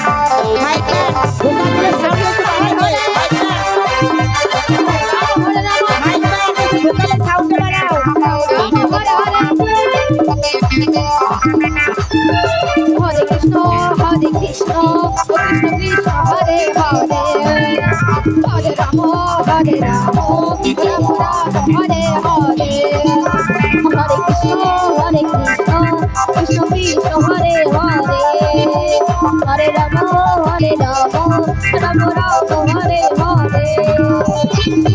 Mic man ভোকালের sound একটু বাড়াই দে। Mic man ভোকালের sound বাড়াও। হরে কৃষ্ণ হরে কৃষ্ণ কৃষ্ণ কৃষ্ণ হরে হরে হরে রাম রাম রাম হরে হরে হরে কৃষ্ণ কৃষ্ণ কৃষ্ণ হরে হরে হরে রাম রাম রাম হরে হরে হরে কৃষ্ণ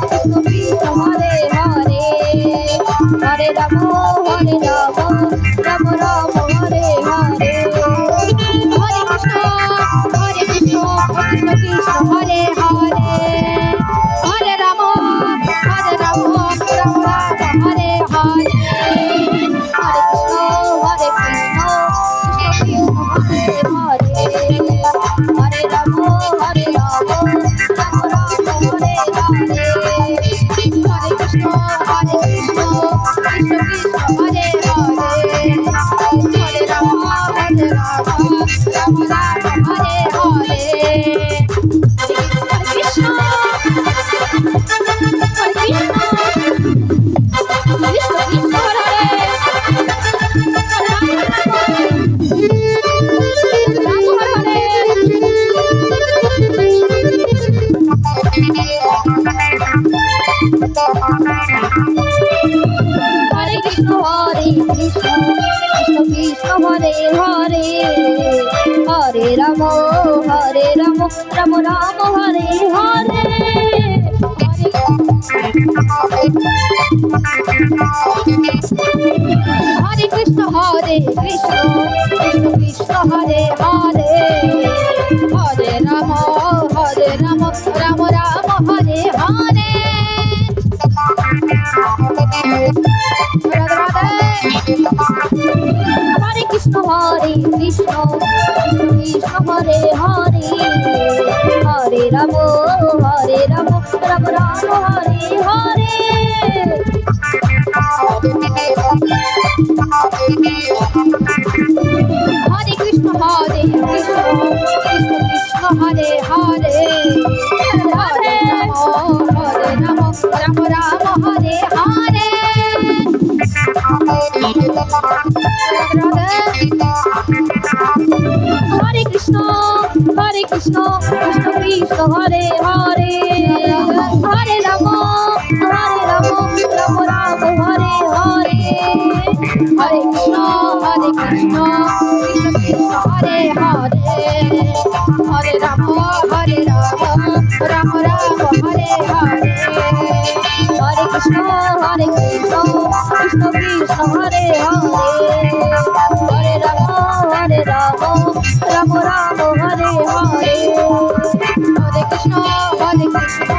কৃষ্ণ কৃষ্ণ হরে হরে হরে রাম রাম রাম রাম হরে হরে হরে কৃষ্ণ কৃষ্ণ হরে হরে হরে রাম রাম রাম হরে হরে হরে কৃষ্ণ কৃষ্ণ কৃষ্ণ হরে হরে হরে রাম রাম রাম হরে হরে হরে কৃষ্ণ কৃষ্ণ কৃষ্ণ হরে হরে হরে রাম রাম রাম হরে হরে হরে কৃষ্ণ কৃষ্ণ কৃষ্ণ হরে হরে হরে রাম রাম রাম রাম হরে হরে হরে কৃষ্ণ হরে কৃষ্ণ কৃষ্ণ কৃষ্ণ হরে হরে হরে রাম রাম রাম হরে হরে হরে কৃষ্ণ কৃষ্ণ কৃষ্ণ হরে হরে হরে রাম রাম রাম হরে হরে হরে কৃষ্ণ কৃষ্ণ কৃষ্ণ হরে হরে হরে রাম রাম রাম হরে হরে হরে কৃষ্ণ কৃষ্ণ কৃষ্ণ হরে হরে হরে রাম রাম রাম হরে হরে হরে কৃষ্ণ কৃষ্ণ কৃষ্ণ হরে হরে হরে রাম রাম রাম হরে হরে হরে কৃষ্ণ কৃষ্ণ কৃষ্ণ হরে হরে হরে রাম রাম রাম হরে হরে হরে কৃষ্ণ কৃষ্ণ কৃষ্ণ হরে হরে হরে রাম রাম রাম হরে হরে হরে কৃষ্ণ কৃষ্ণ